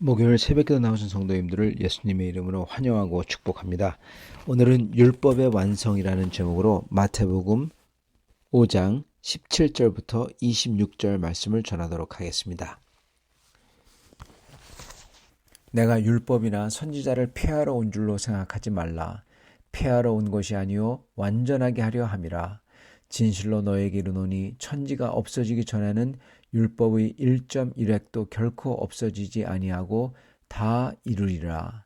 목요일 새벽기도 나오신 성도님들을 예수님의 이름으로 환영하고 축복합니다. 오늘은 율법의 완성이라는 제목으로 마태복음 5장 17절부터 26절 말씀을 전하도록 하겠습니다. 내가 율법이나 선지자를 폐하러 온 줄로 생각하지 말라. 폐하러 온 것이 아니요 완전하게 하려 함이라. 진실로 너에게 이르노니 천지가 없어지기 전에는 율법의 1.1획도 결코 없어지지 아니하고 다 이루리라.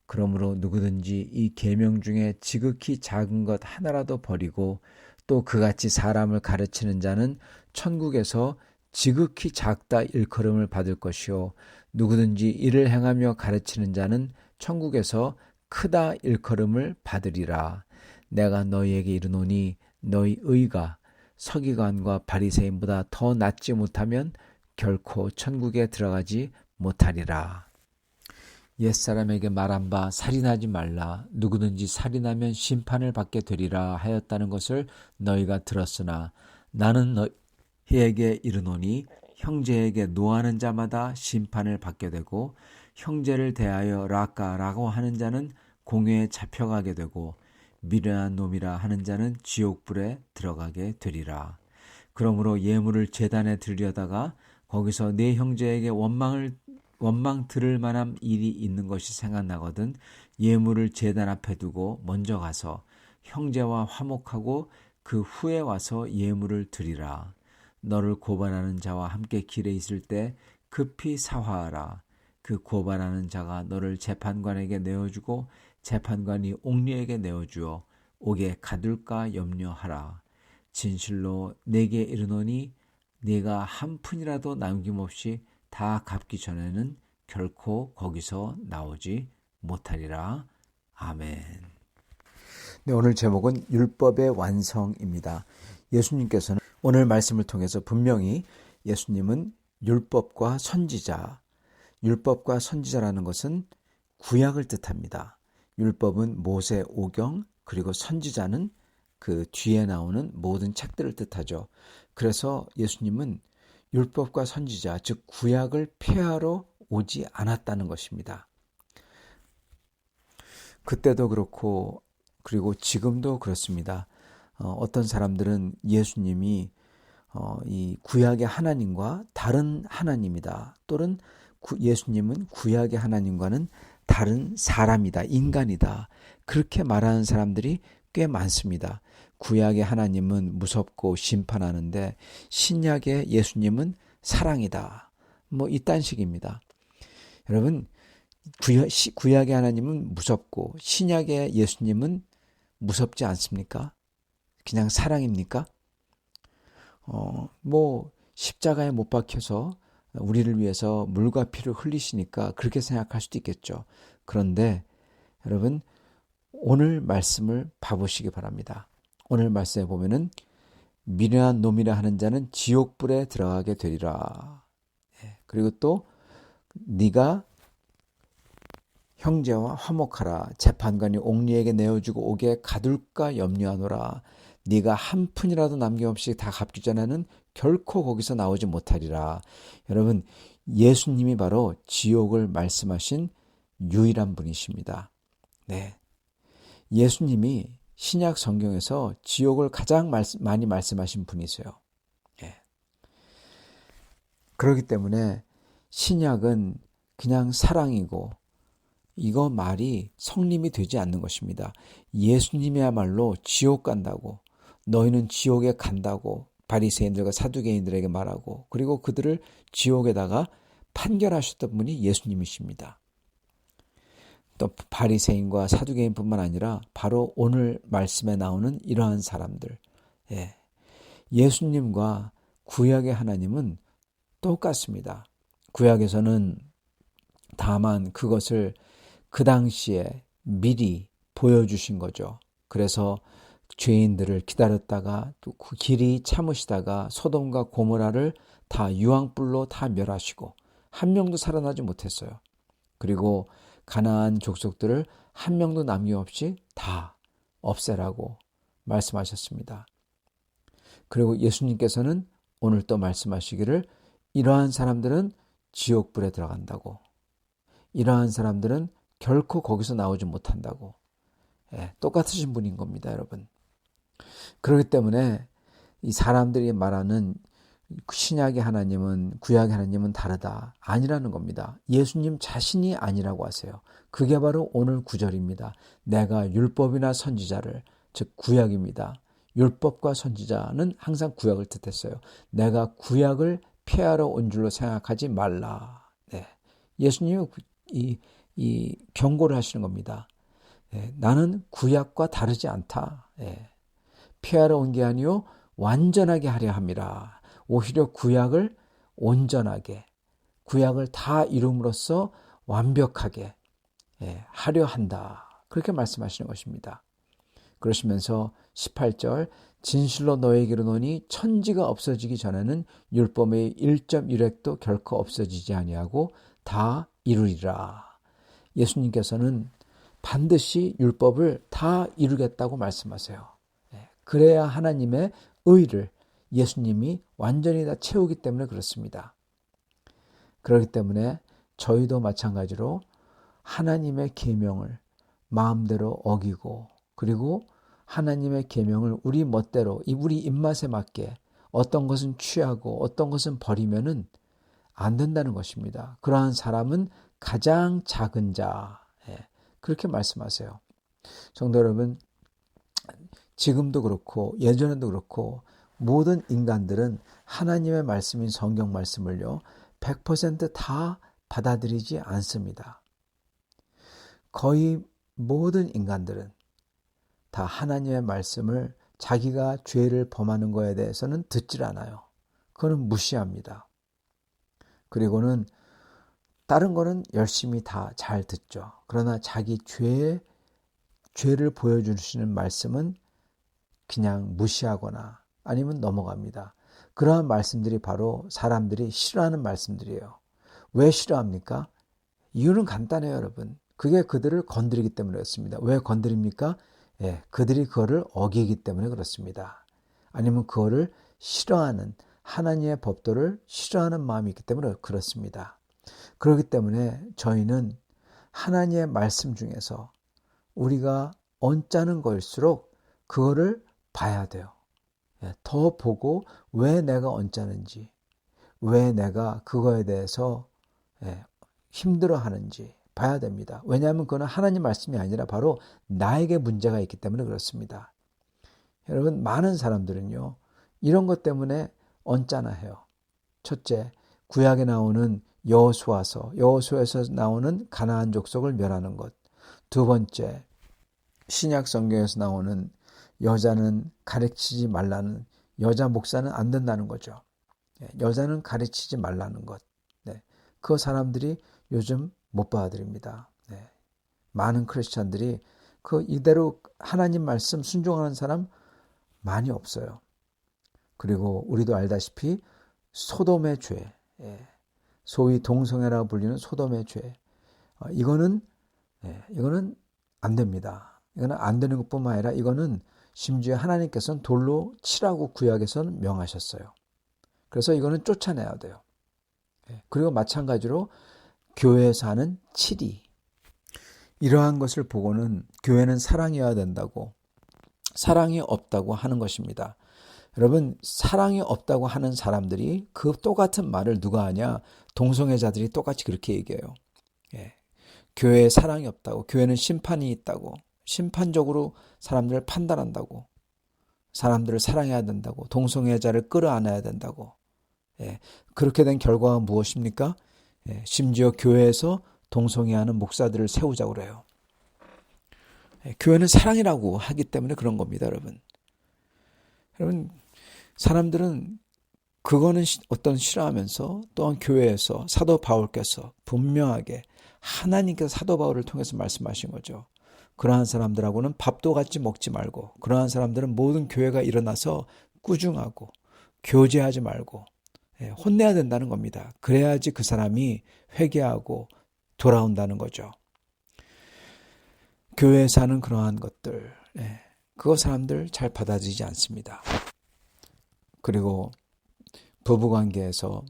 그러므로 누구든지 이 계명 중에 지극히 작은 것 하나라도 버리고 또 그같이 사람을 가르치는 자는 천국에서 지극히 작다 일컬음을 받을 것이요 누구든지 이를 행하며 가르치는 자는 천국에서 크다 일컬음을 받으리라. 내가 너희에게 이르노니 너희 의가 서기관과 바리새인보다 더 낫지 못하면 결코 천국에 들어가지 못하리라. 옛사람에게 말한 바 살인하지 말라. 누구든지 살인하면 심판을 받게 되리라 하였다는 것을 너희가 들었으나 나는 너희에게 이르노니 형제에게 노하는 자마다 심판을 받게 되고 형제를 대하여 락가라고 하는 자는 공회에 잡혀가게 되고 미련한 놈이라 하는 자는 지옥불에 들어가게 되리라. 그러므로 예물을 제단에 드리려다가 거기서 네 형제에게 원망 들을 만한 일이 있는 것이 생각나거든 예물을 제단 앞에 두고 먼저 가서 형제와 화목하고 그 후에 와서 예물을 드리라. 너를 고발하는 자와 함께 길에 있을 때 급히 사화하라. 그 고발하는 자가 너를 재판관에게 내어주고 재판관이 옥리에게 내어주어 옥에 가둘까 염려하라. 진실로 내게 이르노니 네가 한 푼이라도 남김없이 다 갚기 전에는 결코 거기서 나오지 못하리라. 아멘. 네, 오늘 제목은 율법의 완성입니다. 예수님께서는 오늘 말씀을 통해서 분명히 예수님은 율법과 선지자라는 것은 구약을 뜻합니다. 율법은 모세 오경, 그리고 선지자는 그 뒤에 나오는 모든 책들을 뜻하죠. 그래서 예수님은 율법과 선지자, 즉 구약을 폐하러 오지 않았다는 것입니다. 그때도 그렇고 그리고 지금도 그렇습니다. 어떤 사람들은 예수님이 이 구약의 하나님과 다른 하나님이다. 또는 예수님은 구약의 하나님과는 다른 사람이다. 인간이다. 그렇게 말하는 사람들이 꽤 많습니다. 구약의 하나님은 무섭고 심판하는데 신약의 예수님은 사랑이다. 이딴 식입니다. 여러분, 구약의 하나님은 무섭고 신약의 예수님은 무섭지 않습니까? 그냥 사랑입니까? 십자가에 못 박혀서 우리를 위해서 물과 피를 흘리시니까 그렇게 생각할 수도 있겠죠. 그런데 여러분, 오늘 말씀을 봐보시기 바랍니다. 오늘 말씀에 보면은 미련한 놈이라 하는 자는 지옥불에 들어가게 되리라. 그리고 또 네가 형제와 화목하라. 재판관이 옥리에게 내어주고 옥에 가둘까 염려하노라. 네가 한 푼이라도 남김없이 다 갚기 전에는 결코 거기서 나오지 못하리라. 여러분, 예수님이 바로 지옥을 말씀하신 유일한 분이십니다. 네, 예수님이 신약 성경에서 지옥을 가장 많이 말씀하신 분이세요. 네. 그렇기 때문에 신약은 그냥 사랑이고 이거 말이 성립이 되지 않는 것입니다. 예수님이야말로 지옥 간다고, 너희는 지옥에 간다고 바리새인들과 사두개인들에게 말하고, 그리고 그들을 지옥에다가 판결하셨던 분이 예수님이십니다. 또 바리새인과 사두개인뿐만 아니라 바로 오늘 말씀에 나오는 이러한 사람들, 예수님과 구약의 하나님은 똑같습니다. 구약에서는 다만 그것을 그 당시에 미리 보여주신 거죠. 그래서 죄인들을 기다렸다가 또 그 길이 참으시다가 소돔과 고모라를 다 유황불로 다 멸하시고 한 명도 살아나지 못했어요. 그리고 가나안 족속들을 한 명도 남김없이 다 없애라고 말씀하셨습니다. 그리고 예수님께서는 오늘 또 말씀하시기를 이러한 사람들은 지옥불에 들어간다고. 이러한 사람들은 결코 거기서 나오지 못한다고. 똑같으신 분인 겁니다, 여러분. 그렇기 때문에 이 사람들이 말하는 신약의 하나님은 구약의 하나님은 다르다. 아니라는 겁니다. 예수님 자신이 아니라고 하세요. 그게 바로 오늘 구절입니다. 내가 율법이나 선지자를, 즉 구약입니다. 율법과 선지자는 항상 구약을 뜻했어요. 내가 구약을 폐하러 온 줄로 생각하지 말라. 예수님이 이 경고를 하시는 겁니다. 나는 구약과 다르지 않다. 폐하러 온 게 아니요 완전하게 하려 함이라. 오히려 구약을 온전하게, 구약을 다 이룸으로써 완벽하게 하려 한다. 그렇게 말씀하시는 것입니다. 그러시면서 18절 진실로 너에게 이르노니 천지가 없어지기 전에는 율법의 1.1획도 결코 없어지지 아니하고 다 이루리라. 예수님께서는 반드시 율법을 다 이루겠다고 말씀하세요. 그래야 하나님의 의를 예수님이 완전히 다 채우기 때문에 그렇습니다. 그렇기 때문에 저희도 마찬가지로 하나님의 계명을 마음대로 어기고, 그리고 하나님의 계명을 우리 멋대로 우리 입맛에 맞게 어떤 것은 취하고 어떤 것은 버리면은 안 된다는 것입니다. 그러한 사람은 가장 작은 자, 그렇게 말씀하세요. 성도 여러분, 지금도 그렇고 예전에도 그렇고 모든 인간들은 하나님의 말씀인 성경 말씀을요 100% 받아들이지 않습니다. 거의 모든 인간들은 다 하나님의 말씀을 자기가 죄를 범하는 것에 대해서는 듣질 않아요. 그거는 무시합니다. 그리고는 다른 거는 열심히 다 잘 듣죠. 그러나 자기 죄를 보여주시는 말씀은 그냥 무시하거나 아니면 넘어갑니다. 그러한 말씀들이 바로 사람들이 싫어하는 말씀들이에요. 왜 싫어합니까? 이유는 간단해요, 여러분. 그게 그들을 건드리기 때문에 그렇습니다. 왜 건드립니까? 그들이 그거를 어기기 때문에 그렇습니다. 아니면 그거를 싫어하는, 하나님의 법도를 싫어하는 마음이 있기 때문에 그렇습니다. 그렇기 때문에 저희는 하나님의 말씀 중에서 우리가 언짢은 것일수록 그거를 봐야 돼요. 더 보고 왜 내가 언짢은지, 왜 내가 그거에 대해서 힘들어하는지 봐야 됩니다. 왜냐하면 그거는 하나님 말씀이 아니라 바로 나에게 문제가 있기 때문에 그렇습니다. 여러분, 많은 사람들은요 이런 것 때문에 언짢아해요. 첫째, 구약에 나오는 여호수아에서 나오는 가나안 족속을 멸하는 것. 두 번째, 신약 성경에서 나오는 여자는 가르치지 말라는, 여자 목사는 안 된다는 거죠. 여자는 가르치지 말라는 것. 그 사람들이 요즘 못 받아들입니다. 많은 크리스찬들이 이대로 하나님 말씀 순종하는 사람 많이 없어요. 그리고 우리도 알다시피 소돔의 죄, 소위 동성애라고 불리는 소돔의 죄, 이거는 안 됩니다. 이거는 안 되는 것뿐만 아니라 이거는 심지어 하나님께서는 돌로 치라고 구약에서는 명하셨어요. 그래서 이거는 쫓아내야 돼요. 그리고 마찬가지로 교회에서 하는 치리, 이러한 것을 보고는 교회는 사랑해야 된다고, 사랑이 없다고 하는 것입니다. 여러분, 사랑이 없다고 하는 사람들이 그 똑같은 말을 누가 하냐? 동성애자들이 똑같이 그렇게 얘기해요. 교회에 사랑이 없다고, 교회는 심판이 있다고, 심판적으로 사람들을 판단한다고, 사람들을 사랑해야 된다고, 동성애자를 끌어안아야 된다고. 그렇게 된 결과가 무엇입니까? 심지어 교회에서 동성애하는 목사들을 세우자고 그래요. 교회는 사랑이라고 하기 때문에 그런 겁니다, 여러분. 여러분, 사람들은 그거는 어떤 싫어하면서 또한 교회에서 사도 바울께서 분명하게 하나님께서 사도 바울을 통해서 말씀하신 거죠. 그러한 사람들하고는 밥도 같이 먹지 말고, 그러한 사람들은 모든 교회가 일어나서 꾸중하고 교제하지 말고 혼내야 된다는 겁니다. 그래야지 그 사람이 회개하고 돌아온다는 거죠. 교회에서 하는 그러한 것들, 그거 사람들 잘 받아들이지 않습니다. 그리고 부부관계에서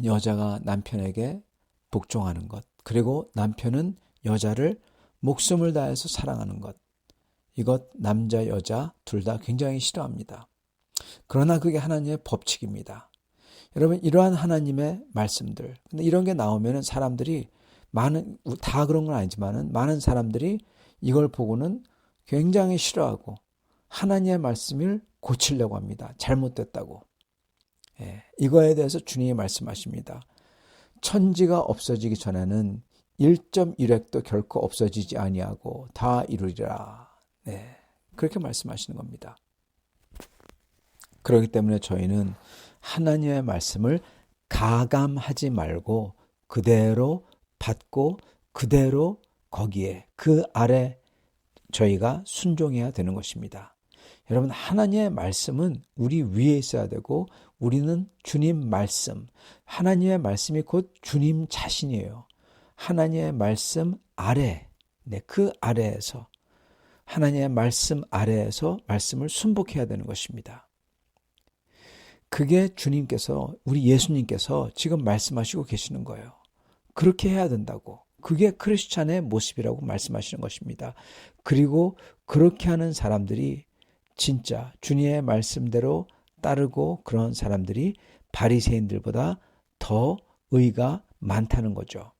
여자가 남편에게 복종하는 것, 그리고 남편은 여자를 목숨을 다해서 사랑하는 것. 이것 남자 여자 둘 다 굉장히 싫어합니다. 그러나 그게 하나님의 법칙입니다. 여러분 이러한 하나님의 말씀들, 근데 이런 게 나오면은 사람들이 다 그런 건 아니지만은 많은 사람들이 이걸 보고는 굉장히 싫어하고 하나님의 말씀을 고치려고 합니다. 잘못됐다고. 이거에 대해서 주님이 말씀하십니다. 천지가 없어지기 전에는 1.1획도 결코 없어지지 아니하고 다 이루리라. 그렇게 말씀하시는 겁니다. 그렇기 때문에 저희는 하나님의 말씀을 가감하지 말고 그대로 받고 그대로 거기에 그 아래 저희가 순종해야 되는 것입니다. 여러분 하나님의 말씀은 우리 위에 있어야 되고 우리는 주님 말씀, 하나님의 말씀이 곧 주님 자신이에요. 하나님의 말씀 아래, 그 아래에서 하나님의 말씀 아래에서 말씀을 순복해야 되는 것입니다. 그게 주님께서 우리 예수님께서 지금 말씀하시고 계시는 거예요. 그렇게 해야 된다고. 그게 크리스찬의 모습이라고 말씀하시는 것입니다. 그리고 그렇게 하는 사람들이 진짜 주님의 말씀대로 따르고 그런 사람들이 바리새인들보다 더 의가 많다는 거죠.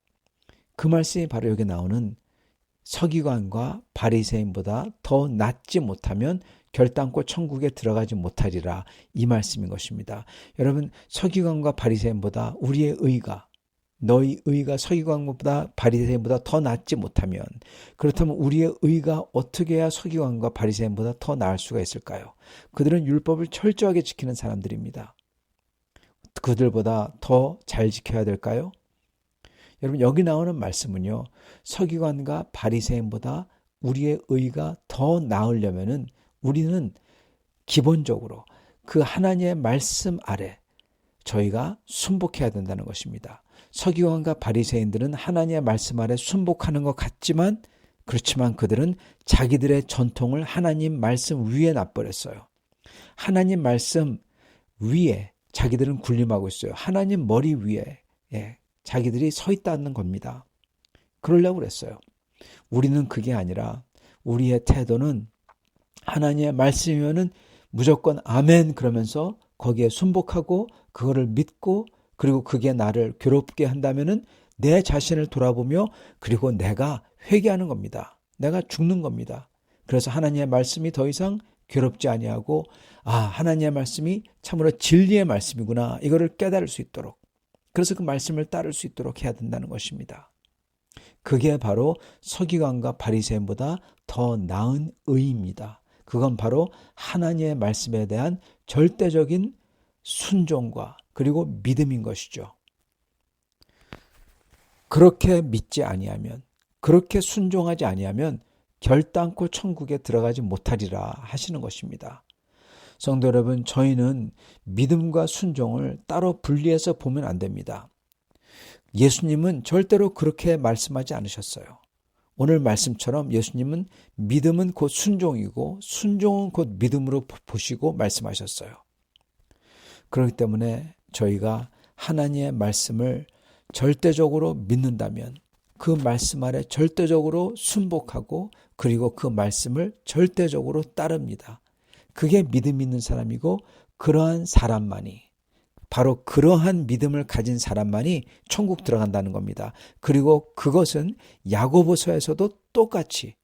그 말씀이 바로 여기 나오는 서기관과 바리새인보다 더 낫지 못하면 결단코 천국에 들어가지 못하리라 이 말씀인 것입니다. 여러분 서기관과 바리새인보다 우리의 의가 너희 의가 서기관보다 바리새인보다 더 낫지 못하면 그렇다면 우리의 의가 어떻게 해야 서기관과 바리새인보다 더 나을 수가 있을까요? 그들은 율법을 철저하게 지키는 사람들입니다. 그들보다 더 잘 지켜야 될까요? 여러분 여기 나오는 말씀은요. 서기관과 바리새인보다 우리의 의가 더 나으려면은 우리는 기본적으로 그 하나님의 말씀 아래 저희가 순복해야 된다는 것입니다. 서기관과 바리새인들은 하나님의 말씀 아래 순복하는 것 같지만 그렇지만 그들은 자기들의 전통을 하나님 말씀 위에 놔버렸어요. 하나님 말씀 위에 자기들은 군림하고 있어요. 하나님 머리 위에 자기들이 서 있다는 겁니다. 그러려고 그랬어요. 우리는 그게 아니라 우리의 태도는 하나님의 말씀이면은 무조건 아멘 그러면서 거기에 순복하고 그거를 믿고 그리고 그게 나를 괴롭게 한다면은 내 자신을 돌아보며 그리고 내가 회개하는 겁니다. 내가 죽는 겁니다. 그래서 하나님의 말씀이 더 이상 괴롭지 아니하고 하나님의 말씀이 참으로 진리의 말씀이구나 이거를 깨달을 수 있도록 그래서 그 말씀을 따를 수 있도록 해야 된다는 것입니다. 그게 바로 서기관과 바리새인보다 더 나은 의입니다. 그건 바로 하나님의 말씀에 대한 절대적인 순종과 그리고 믿음인 것이죠. 그렇게 믿지 아니하면 그렇게 순종하지 아니하면 결단코 천국에 들어가지 못하리라 하시는 것입니다. 성도 여러분, 저희는 믿음과 순종을 따로 분리해서 보면 안 됩니다. 예수님은 절대로 그렇게 말씀하지 않으셨어요. 오늘 말씀처럼 예수님은 믿음은 곧 순종이고 순종은 곧 믿음으로 보시고 말씀하셨어요. 그렇기 때문에 저희가 하나님의 말씀을 절대적으로 믿는다면 그 말씀 아래 절대적으로 순복하고 그리고 그 말씀을 절대적으로 따릅니다. 그게 믿음 있는 사람이고 그러한 사람만이 바로 그러한 믿음을 가진 사람만이 천국 들어간다는 겁니다. 그리고 그것은 야고보서에서도 똑같이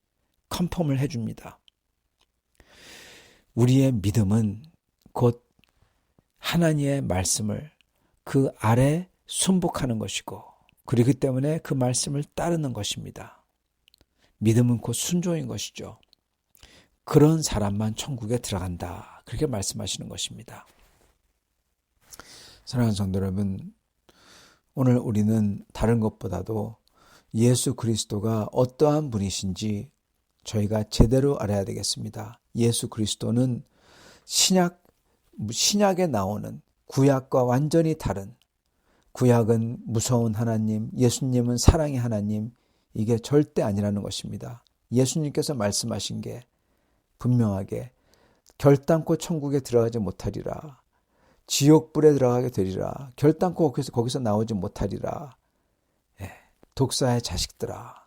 컨펌을 해줍니다. 우리의 믿음은 곧 하나님의 말씀을 그 아래 순복하는 것이고 그렇기 때문에 그 말씀을 따르는 것입니다. 믿음은 곧 순종인 것이죠. 그런 사람만 천국에 들어간다. 그렇게 말씀하시는 것입니다. 사랑하는 성도 여러분, 오늘 우리는 다른 것보다도 예수 그리스도가 어떠한 분이신지 저희가 제대로 알아야 되겠습니다. 예수 그리스도는 신약에 나오는 구약과 완전히 다른 구약은 무서운 하나님, 예수님은 사랑의 하나님, 이게 절대 아니라는 것입니다. 예수님께서 말씀하신 게 분명하게 결단코 천국에 들어가지 못하리라. 지옥불에 들어가게 되리라. 결단코 거기서 나오지 못하리라. 독사의 자식들아,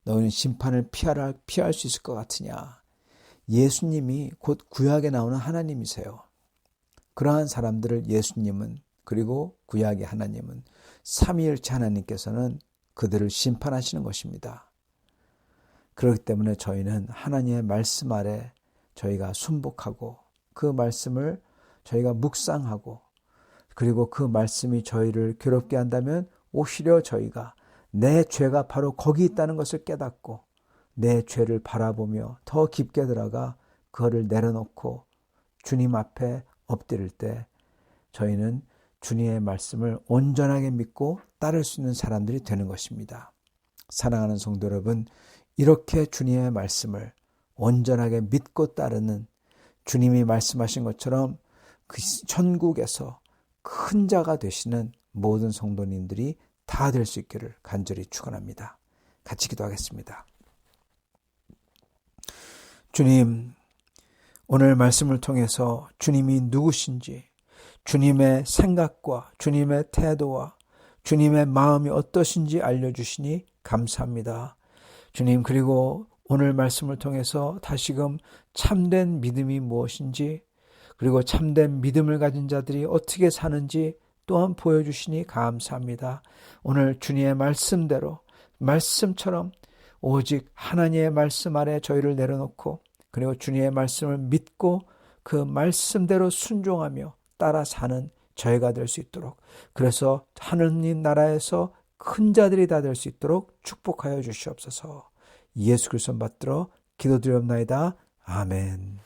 너희는 심판을 피할 수 있을 것 같으냐? 예수님이 곧 구약에 나오는 하나님이세요. 그러한 사람들을 예수님은, 그리고 구약의 하나님은, 삼위일체 하나님께서는 그들을 심판하시는 것입니다. 그렇기 때문에 저희는 하나님의 말씀 아래 저희가 순복하고 그 말씀을 저희가 묵상하고, 그리고 그 말씀이 저희를 괴롭게 한다면 오히려 저희가 내 죄가 바로 거기 있다는 것을 깨닫고 내 죄를 바라보며 더 깊게 들어가 그거를 내려놓고 주님 앞에 엎드릴 때 저희는 주님의 말씀을 온전하게 믿고 따를 수 있는 사람들이 되는 것입니다. 사랑하는 성도 여러분, 이렇게 주님의 말씀을 온전하게 믿고 따르는, 주님이 말씀하신 것처럼 그 천국에서 큰 자가 되시는 모든 성도님들이 다 될 수 있기를 간절히 축원합니다. 같이 기도하겠습니다. 주님, 오늘 말씀을 통해서 주님이 누구신지, 주님의 생각과 주님의 태도와 주님의 마음이 어떠신지 알려주시니 감사합니다. 주님, 그리고 오늘 말씀을 통해서 다시금 참된 믿음이 무엇인지, 그리고 참된 믿음을 가진 자들이 어떻게 사는지 또한 보여주시니 감사합니다. 오늘 주님의 말씀대로, 말씀처럼 오직 하나님의 말씀 아래 저희를 내려놓고, 그리고 주님의 말씀을 믿고 그 말씀대로 순종하며 따라 사는 저희가 될 수 있도록, 그래서 하느님 나라에서 큰 자들이 다 될 수 있도록 축복하여 주시옵소서. 예수 그리스도 받들어 기도드리옵나이다. 아멘.